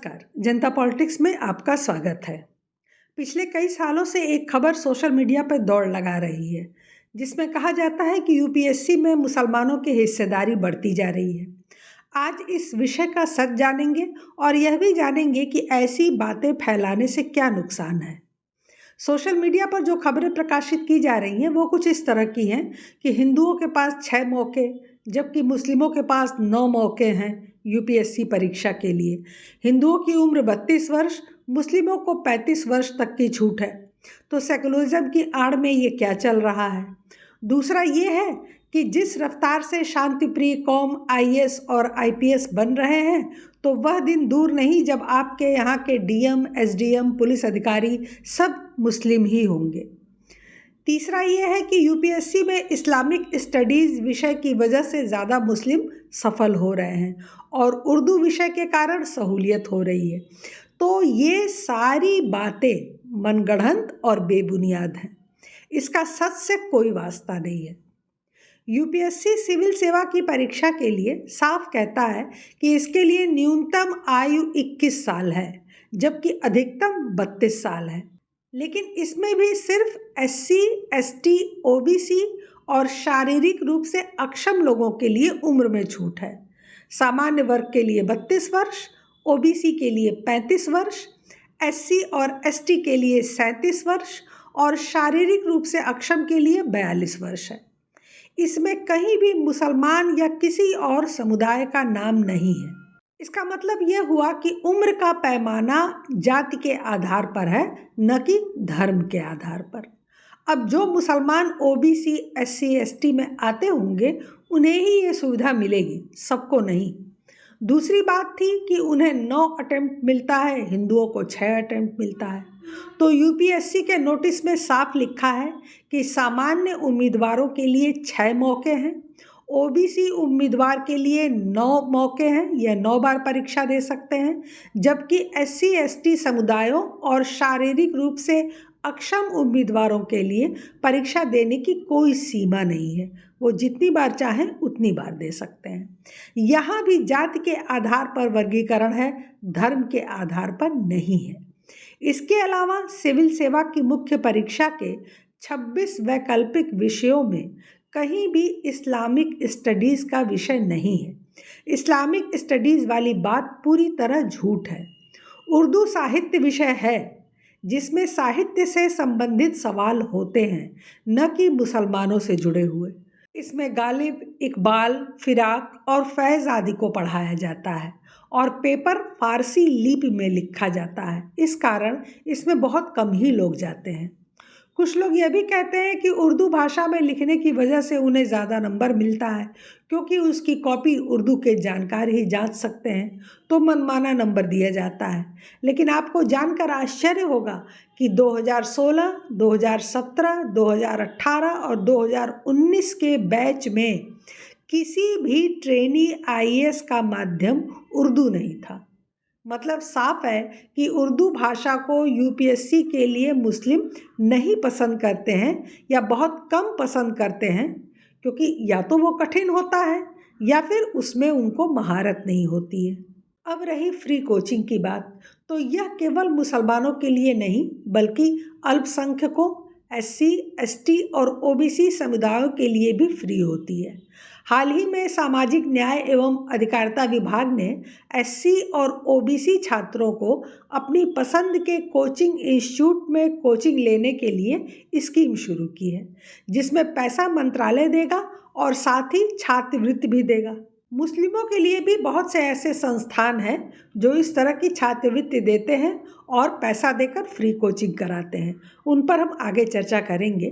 नमस्कार, जनता पॉलिटिक्स में आपका स्वागत है। पिछले कई सालों से एक खबर सोशल मीडिया पर दौड़ लगा रही है, जिसमें कहा जाता है कि यूपीएससी में मुसलमानों की हिस्सेदारी बढ़ती जा रही है। आज इस विषय का सच जानेंगे और यह भी जानेंगे कि ऐसी बातें फैलाने से क्या नुकसान है। सोशल मीडिया पर जो खबरें प्रकाशित की जा रही हैं वो कुछ इस तरह की हैं कि हिंदुओं के पास 6 मौके जबकि मुस्लिमों के पास 9 मौके हैं यूपीएससी परीक्षा के लिए। हिंदुओं की उम्र 32 वर्ष, मुस्लिमों को 35 वर्ष तक की छूट है। तो सेकुलरिज्म की आड़ में ये क्या चल रहा है? दूसरा ये है कि जिस रफ्तार से शांतिप्रिय कौम आईएएस और आईपीएस बन रहे हैं, तो वह दिन दूर नहीं जब आपके यहाँ के डीएम, एसडीएम, पुलिस अधिकारी सब मुस्लिम ही होंगे। तीसरा ये है कि यूपीएससी में इस्लामिक स्टडीज़ विषय की वजह से ज़्यादा मुस्लिम सफल हो रहे हैं और उर्दू विषय के कारण सहूलियत हो रही है। तो ये सारी बातें मनगढ़ंत और बेबुनियाद हैं। इसका सच से कोई वास्ता नहीं है। यूपीएससी सिविल सेवा की परीक्षा के लिए साफ कहता है कि इसके लिए न्यूनतम आयु 21 साल है, जबकि अधिकतम 32 साल है। लेकिन इसमें भी सिर्फ एससी, एसटी, ओबीसी और शारीरिक रूप से अक्षम लोगों के लिए उम्र में छूट है। सामान्य वर्ग के लिए 32 वर्ष, ओबीसी के लिए 35 वर्ष, एससी और एसटी के लिए 37 वर्ष और शारीरिक रूप से अक्षम के लिए 42 वर्ष है। इसमें कहीं भी मुसलमान या किसी और समुदाय का नाम नहीं है। इसका मतलब यह हुआ कि उम्र का पैमाना जाति के आधार पर है, न कि धर्म के आधार पर। अब जो मुसलमान ओबीसी, एससी, एसटी में आते होंगे उन्हें ही ये सुविधा मिलेगी, सबको नहीं। दूसरी बात थी कि उन्हें 9 अटेम्प्ट मिलता है, हिंदुओं को 6 अटेम्प्ट मिलता है। तो यूपीएससी के नोटिस में साफ लिखा है कि सामान्य उम्मीदवारों के लिए 6 मौके हैं, ओबीसी उम्मीदवार के लिए 9 मौके हैं, यह 9 बार परीक्षा दे सकते हैं, जबकि एससी, एसटी समुदायों और शारीरिक रूप से अक्षम उम्मीदवारों के लिए परीक्षा देने की कोई सीमा नहीं है। वो जितनी बार चाहें उतनी बार दे सकते हैं। यहाँ भी जाति के आधार पर वर्गीकरण है, धर्म के आधार पर नहीं है। इसके अलावा सिविल सेवा की मुख्य परीक्षा के 26 वैकल्पिक विषयों में कहीं भी इस्लामिक स्टडीज़ का विषय नहीं है। इस्लामिक स्टडीज़ वाली बात पूरी तरह झूठ है। उर्दू साहित्य विषय है, जिसमें साहित्य से संबंधित सवाल होते हैं, न कि मुसलमानों से जुड़े हुए। इसमें गालिब, इकबाल, फिराक और फैज़ आदि को पढ़ाया जाता है और पेपर फारसी लिपि में लिखा जाता है। इस कारण इसमें बहुत कम ही लोग जाते हैं। कुछ लोग यह भी कहते हैं कि उर्दू भाषा में लिखने की वजह से उन्हें ज़्यादा नंबर मिलता है, क्योंकि उसकी कॉपी उर्दू के जानकार ही जांच सकते हैं, तो मनमाना नंबर दिया जाता है। लेकिन आपको जानकर आश्चर्य होगा कि 2016, 2017, 2018 और 2019 के बैच में किसी भी ट्रेनी आईएएस का माध्यम उर्दू नहीं था। मतलब साफ है कि उर्दू भाषा को यूपीएससी के लिए मुस्लिम नहीं पसंद करते हैं या बहुत कम पसंद करते हैं, क्योंकि या तो वो कठिन होता है या फिर उसमें उनको महारत नहीं होती है। अब रही फ्री कोचिंग की बात, तो यह केवल मुसलमानों के लिए नहीं बल्कि अल्पसंख्यकों, एससी, एसटी और ओबीसी समुदायों के लिए भी फ्री होती है। हाल ही में सामाजिक न्याय एवं अधिकारिता विभाग ने एससी और ओबीसी छात्रों को अपनी पसंद के कोचिंग इंस्टीट्यूट में कोचिंग लेने के लिए स्कीम शुरू की है, जिसमें पैसा मंत्रालय देगा और साथ ही छात्रवृत्ति भी देगा। मुस्लिमों के लिए भी बहुत से ऐसे संस्थान हैं जो इस तरह की छात्रवृत्ति देते हैं और पैसा देकर फ्री कोचिंग कराते हैं। उन पर हम आगे चर्चा करेंगे।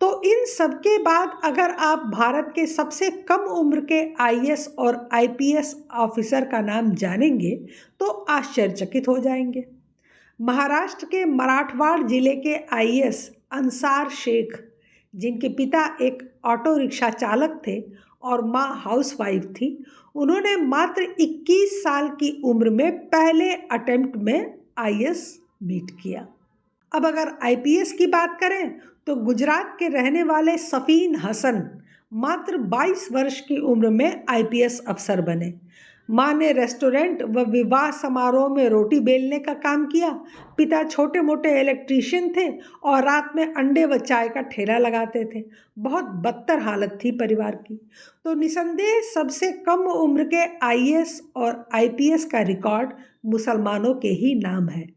तो इन सब के बाद अगर आप भारत के सबसे कम उम्र के आईएएस और आईपीएस ऑफिसर का नाम जानेंगे तो आश्चर्यचकित हो जाएंगे। महाराष्ट्र के मराठवाड़ जिले के आईएएस अंसार शेख, जिनके पिता एक ऑटो रिक्शा चालक थे और माँ हाउसवाइफ थी, उन्होंने मात्र 21 साल की उम्र में पहले अटेम्प्ट में आईएएस बीट किया। अब अगर आईपीएस की बात करें तो गुजरात के रहने वाले सफ़ीन हसन मात्र 22 वर्ष की उम्र में आईपीएस अफसर बने। माँ ने रेस्टोरेंट व विवाह समारोह में रोटी बेलने का काम किया। पिता छोटे मोटे इलेक्ट्रीशियन थे और रात में अंडे व चाय का ठेला लगाते थे। बहुत बदतर हालत थी परिवार की। तो निसंदेह सबसे कम उम्र के आईएएस और आईपीएस का रिकॉर्ड मुसलमानों के ही नाम है।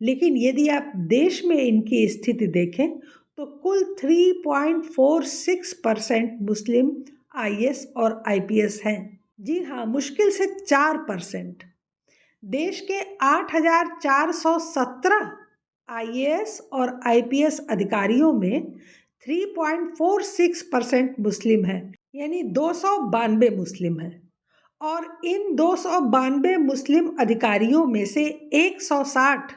लेकिन यदि आप देश में इनकी स्थिति देखें तो कुल 3.46% मुस्लिम आईएएस और आईपीएस हैं। जी हाँ, मुश्किल से 4%। देश के 8,417 आईएएस और आईपीएस अधिकारियों में 3.46% मुस्लिम हैं, यानी 292 मुस्लिम हैं। और इन 292 मुस्लिम अधिकारियों में से 160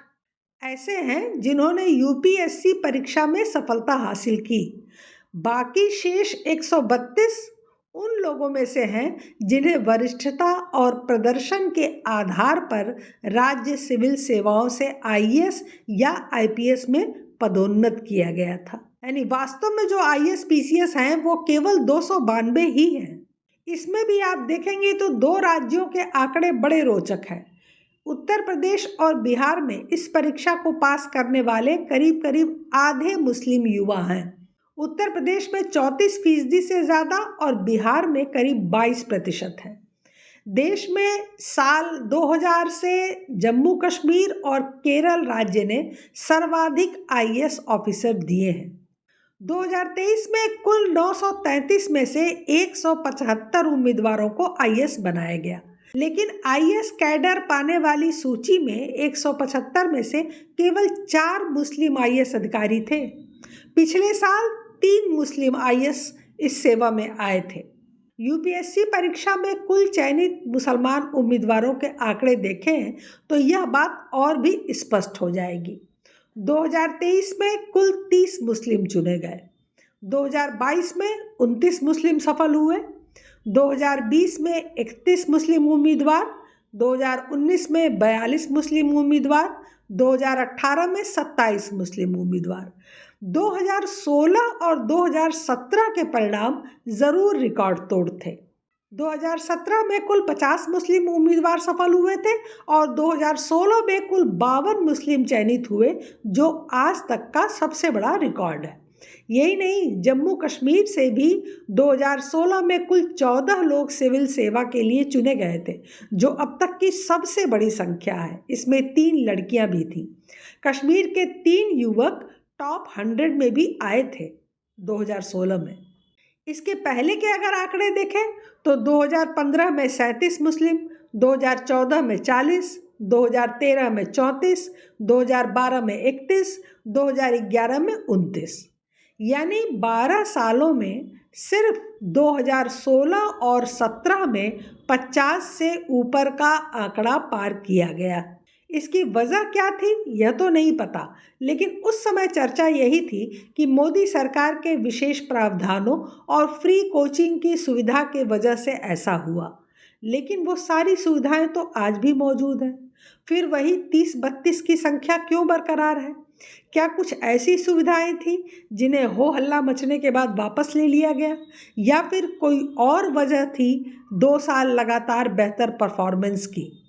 ऐसे हैं जिन्होंने यूपीएससी परीक्षा में सफलता हासिल की। बाकी शेष 132 उन लोगों में से हैं जिन्हें वरिष्ठता और प्रदर्शन के आधार पर राज्य सिविल सेवाओं से आईएएस या आईपीएस में पदोन्नत किया गया था। यानी वास्तव में जो आईएएस पीसीएस हैं वो केवल 292 ही हैं। इसमें भी आप देखेंगे तो 2 राज्यों के आंकड़े बड़े रोचक हैं। उत्तर प्रदेश और बिहार में इस परीक्षा को पास करने वाले करीब करीब आधे मुस्लिम युवा हैं। उत्तर प्रदेश में 34% से ज़्यादा और बिहार में करीब 22% है। देश में साल 2000 से जम्मू कश्मीर और केरल राज्य ने सर्वाधिक आईएएस ऑफिसर दिए हैं। 2023 में कुल 933 में से 175 उम्मीदवारों को आईएएस बनाया गया। लेकिन आईएएस कैडर पाने वाली सूची में 175 में से केवल 4 मुस्लिम आईएएस अधिकारी थे। पिछले साल 3 मुस्लिम आईएएस इस सेवा में आए थे। यूपीएससी परीक्षा में कुल चयनित मुसलमान उम्मीदवारों के आंकड़े देखें तो यह बात और भी स्पष्ट हो जाएगी। 2023 में कुल 30 मुस्लिम चुने गए। 2022 में 29 मुस्लिम सफल हुए। 2020 में 31 मुस्लिम उम्मीदवार, 2019 में 42 मुस्लिम उम्मीदवार, 2018 में 27 मुस्लिम उम्मीदवार। 2016 और 2017 के परिणाम ज़रूर रिकॉर्ड तोड़ थे। 2017 में कुल 50 मुस्लिम उम्मीदवार सफल हुए थे और 2016 में कुल 52 मुस्लिम चयनित हुए, जो आज तक का सबसे बड़ा रिकॉर्ड है। यही नहीं, जम्मू कश्मीर से भी 2016 में कुल 14 लोग सिविल सेवा के लिए चुने गए थे, जो अब तक की सबसे बड़ी संख्या है। इसमें 3 लड़कियां भी थीं। कश्मीर के 3 युवक टॉप 100 में भी आए थे 2016 में। इसके पहले के अगर आंकड़े देखें तो 2015 में 37 मुस्लिम, 2014 में 40, 2013 में 34, 2012 में 31, 2011 में 29। यानी 12 सालों में सिर्फ 2016 और 17 में 50 से ऊपर का आंकड़ा पार किया गया। इसकी वजह क्या थी यह तो नहीं पता, लेकिन उस समय चर्चा यही थी कि मोदी सरकार के विशेष प्रावधानों और फ्री कोचिंग की सुविधा के वजह से ऐसा हुआ। लेकिन वो सारी सुविधाएं तो आज भी मौजूद हैं। फिर वही 30-32 की संख्या क्यों बरकरार है? क्या कुछ ऐसी सुविधाएं थी जिन्हें हो हल्ला मचने के बाद वापस ले लिया गया, या फिर कोई और वजह थी 2 साल लगातार बेहतर परफॉर्मेंस की?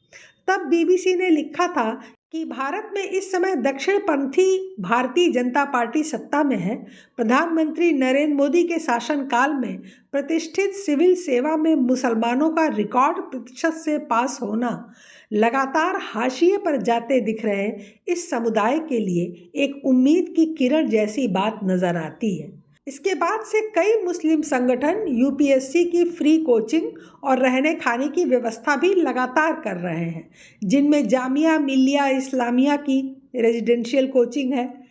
तब बीबीसी ने लिखा था कि भारत में इस समय दक्षिणपंथी भारतीय जनता पार्टी सत्ता में है। प्रधानमंत्री नरेंद्र मोदी के शासनकाल में प्रतिष्ठित सिविल सेवा में मुसलमानों का रिकॉर्ड प्रतिशत से पास होना लगातार हाशिए पर जाते दिख रहे इस समुदाय के लिए एक उम्मीद की किरण जैसी बात नजर आती है। इसके बाद से कई मुस्लिम संगठन यूपीएससी की फ्री कोचिंग और रहने खाने की व्यवस्था भी लगातार कर रहे हैं, जिनमें जामिया मिल्लिया इस्लामिया की रेजिडेंशियल कोचिंग है,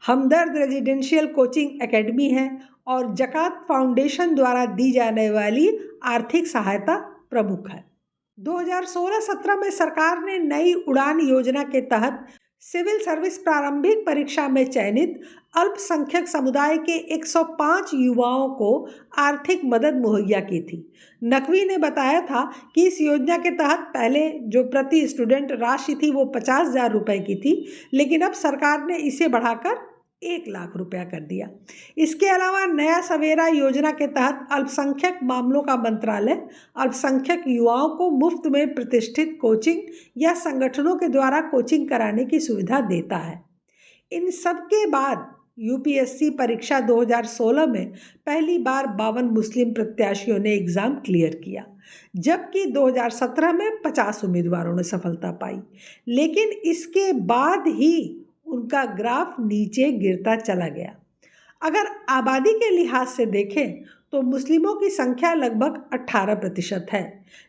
हमदर्द रेजिडेंशियल कोचिंग एकेडमी है और जकात फाउंडेशन द्वारा दी जाने वाली आर्थिक सहायता प्रमुख है। 2016-17 में सरकार ने नई उड़ान योजना के तहत सिविल सर्विस प्रारंभिक परीक्षा में चयनित अल्पसंख्यक समुदाय के 105 युवाओं को आर्थिक मदद मुहैया की थी। नकवी ने बताया था कि इस योजना के तहत पहले जो प्रति स्टूडेंट राशि थी वो 50,000 रुपये की थी, लेकिन अब सरकार ने इसे बढ़ाकर 1 लाख रुपया कर दिया। इसके अलावा नया सवेरा योजना के तहत अल्पसंख्यक मामलों का मंत्रालय अल्पसंख्यक युवाओं को मुफ्त में प्रतिष्ठित कोचिंग या संगठनों के द्वारा कोचिंग कराने की सुविधा देता है। इन सब के बाद यूपीएससी परीक्षा 2016 में पहली बार 52 मुस्लिम प्रत्याशियों ने एग्ज़ाम क्लियर किया, जबकि 2017 में 50 उम्मीदवारों ने सफलता पाई। लेकिन इसके बाद ही उनका ग्राफ नीचे गिरता चला गया। अगर आबादी के लिहाज से देखें तो मुस्लिमों की संख्या लगभग 18% है,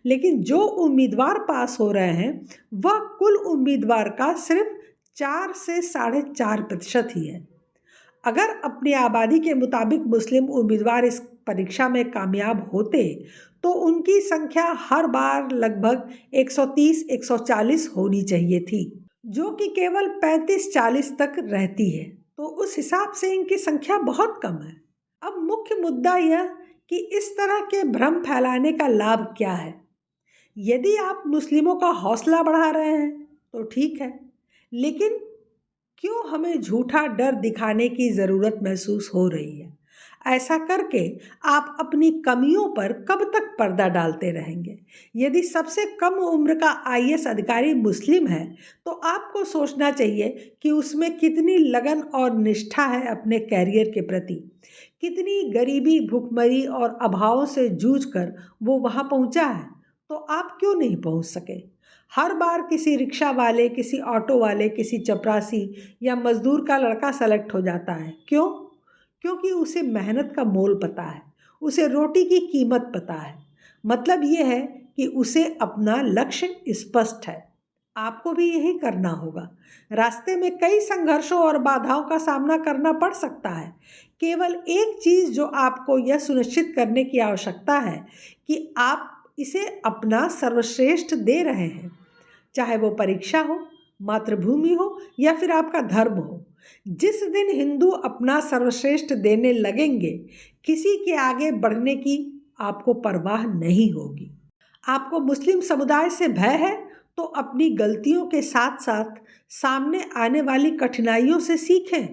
लेकिन जो उम्मीदवार पास हो रहे हैं वह कुल उम्मीदवार का सिर्फ 4 से 4.5% ही है। अगर अपनी आबादी के मुताबिक मुस्लिम उम्मीदवार इस परीक्षा में कामयाब होते तो उनकी संख्या हर बार लगभग 130-140 होनी चाहिए थी, जो कि केवल 35-40 तक रहती है। तो उस हिसाब से इनकी संख्या बहुत कम है। अब मुख्य मुद्दा यह कि इस तरह के भ्रम फैलाने का लाभ क्या है। यदि आप मुस्लिमों का हौसला बढ़ा रहे हैं तो ठीक है, लेकिन क्यों हमें झूठा डर दिखाने की ज़रूरत महसूस हो रही है? ऐसा करके आप अपनी कमियों पर कब तक पर्दा डालते रहेंगे? यदि सबसे कम उम्र का आईएएस अधिकारी मुस्लिम है तो आपको सोचना चाहिए कि उसमें कितनी लगन और निष्ठा है अपने कैरियर के प्रति, कितनी गरीबी, भुखमरी और अभावों से जूझकर वो वहाँ पहुँचा है। तो आप क्यों नहीं पहुँच सके? हर बार किसी रिक्शा वाले, किसी ऑटो वाले, किसी चपरासी या मजदूर का लड़का सेलेक्ट हो जाता है। क्यों? क्योंकि उसे मेहनत का मोल पता है, उसे रोटी की कीमत पता है। मतलब ये है कि उसे अपना लक्ष्य स्पष्ट है। आपको भी यही करना होगा। रास्ते में कई संघर्षों और बाधाओं का सामना करना पड़ सकता है। केवल एक चीज़ जो आपको यह सुनिश्चित करने की आवश्यकता है कि आप इसे अपना सर्वश्रेष्ठ दे रहे हैं, चाहे वो परीक्षा हो, मातृभूमि हो या फिर आपका धर्म हो। जिस दिन हिंदू अपना सर्वश्रेष्ठ देने लगेंगे, किसी के आगे बढ़ने की आपको परवाह नहीं होगी। आपको मुस्लिम समुदाय से भय है तो अपनी गलतियों के साथ साथ सामने आने वाली कठिनाइयों से सीखें,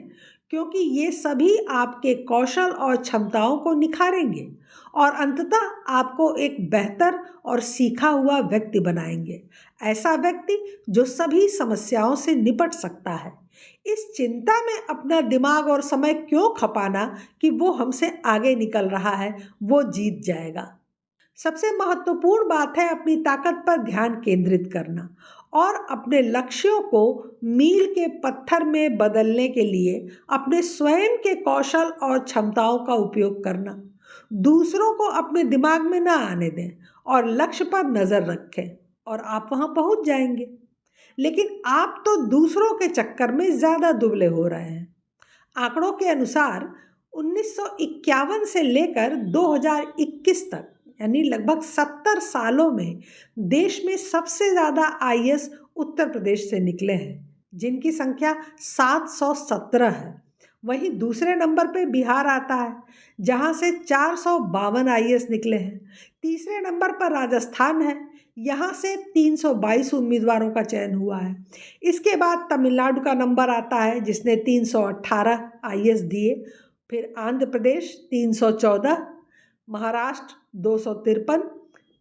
क्योंकि ये सभी आपके कौशल और क्षमताओं को निखारेंगे और अंततः आपको एक बेहतर और सीखा हुआ व्यक्ति बनाएंगे। ऐसा व्यक्ति जो सभी समस्याओं से निपट सकता है। इस चिंता में अपना दिमाग और समय क्यों खपाना कि वो हमसे आगे निकल रहा है, वो जीत जाएगा। सबसे महत्वपूर्ण बात है अपनी ताकत पर ध्यान केंद्रित करना और अपने लक्ष्यों को मील के पत्थर में बदलने के लिए अपने स्वयं के कौशल और क्षमताओं का उपयोग करना। दूसरों को अपने दिमाग में ना आने दें और लक्ष्य पर नज़र रखें और आप वहाँ पहुँच जाएंगे। लेकिन आप तो दूसरों के चक्कर में ज़्यादा दुबले हो रहे हैं। आंकड़ों के अनुसार 1951 से लेकर 2021 तक, यानी लगभग 70 सालों में देश में सबसे ज़्यादा आईएएस उत्तर प्रदेश से निकले हैं, जिनकी संख्या 717 है। वहीं दूसरे नंबर पे बिहार आता है, जहां से 452 आईएएस निकले हैं। तीसरे नंबर पर राजस्थान है, यहाँ से 322 उम्मीदवारों का चयन हुआ है। इसके बाद तमिलनाडु का नंबर आता है, जिसने 318 आईएएस दिए। फिर आंध्र प्रदेश 314, महाराष्ट्र 253,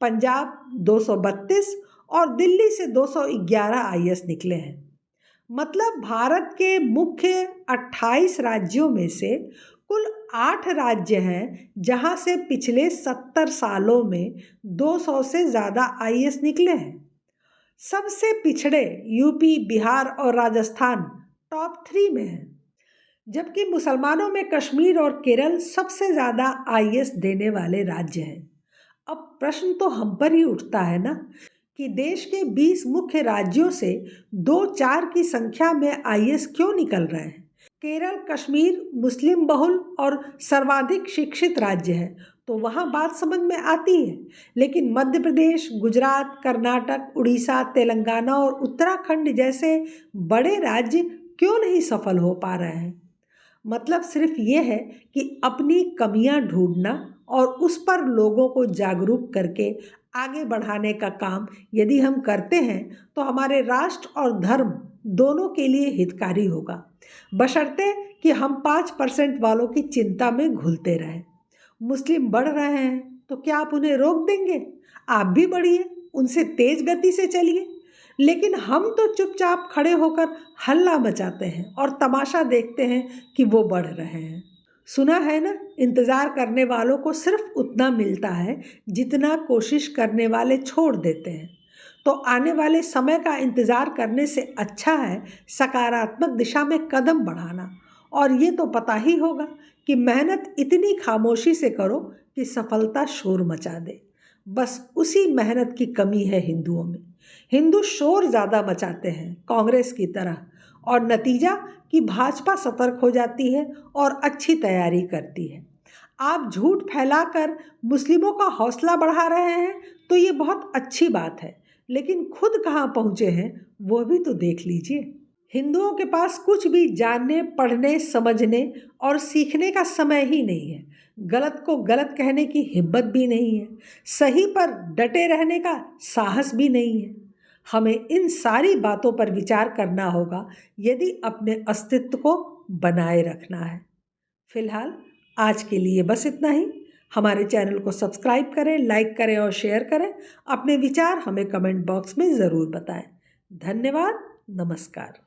पंजाब 232 और दिल्ली से 211 आईएएस निकले हैं। मतलब भारत के मुख्य 28 राज्यों में से कुल 8 राज्य हैं जहां से पिछले 70 सालों में 200 से ज़्यादा आईएएस निकले हैं। सबसे पिछड़े यूपी, बिहार और राजस्थान टॉप 3 में हैं, जबकि मुसलमानों में कश्मीर और केरल सबसे ज़्यादा आईएएस देने वाले राज्य हैं। अब प्रश्न तो हम पर ही उठता है ना कि देश के 20 मुख्य राज्यों से 2-4 की संख्या में आईएएस क्यों निकल रहे हैं। केरल, कश्मीर मुस्लिम बहुल और सर्वाधिक शिक्षित राज्य है, तो वहाँ बात समझ में आती है। लेकिन मध्य प्रदेश, गुजरात, कर्नाटक, उड़ीसा, तेलंगाना और उत्तराखंड जैसे बड़े राज्य क्यों नहीं सफल हो पा रहे हैं। मतलब सिर्फ ये है कि अपनी कमियां ढूंढना और उस पर लोगों को जागरूक करके आगे बढ़ाने का काम यदि हम करते हैं तो हमारे राष्ट्र और धर्म दोनों के लिए हितकारी होगा, बशर्ते कि हम 5% वालों की चिंता में घुलते रहें। मुस्लिम बढ़ रहे हैं तो क्या आप उन्हें रोक देंगे? आप भी बढ़िए, उनसे तेज गति से चलिए। लेकिन हम तो चुपचाप खड़े होकर हल्ला मचाते हैं और तमाशा देखते हैं कि वो बढ़ रहे हैं। सुना है ना, इंतज़ार करने वालों को सिर्फ उतना मिलता है जितना कोशिश करने वाले छोड़ देते हैं। तो आने वाले समय का इंतज़ार करने से अच्छा है सकारात्मक दिशा में कदम बढ़ाना। और ये तो पता ही होगा कि मेहनत इतनी खामोशी से करो कि सफलता शोर मचा दे। बस उसी मेहनत की कमी है हिंदुओं में। हिंदू शोर ज़्यादा मचाते हैं कांग्रेस की तरह, और नतीजा कि भाजपा सतर्क हो जाती है और अच्छी तैयारी करती है। आप झूठ फैलाकर मुस्लिमों का हौसला बढ़ा रहे हैं तो ये बहुत अच्छी बात है, लेकिन खुद कहाँ पहुँचे हैं वो भी तो देख लीजिए। हिंदुओं के पास कुछ भी जानने, पढ़ने, समझने और सीखने का समय ही नहीं है। गलत को गलत कहने की हिम्मत भी नहीं है। सही पर डटे रहने का साहस भी नहीं है। हमें इन सारी बातों पर विचार करना होगा यदि अपने अस्तित्व को बनाए रखना है। फिलहाल आज के लिए बस इतना ही। हमारे चैनल को सब्सक्राइब करें, लाइक करें और शेयर करें। अपने विचार हमें कमेंट बॉक्स में ज़रूर बताएं। धन्यवाद। नमस्कार।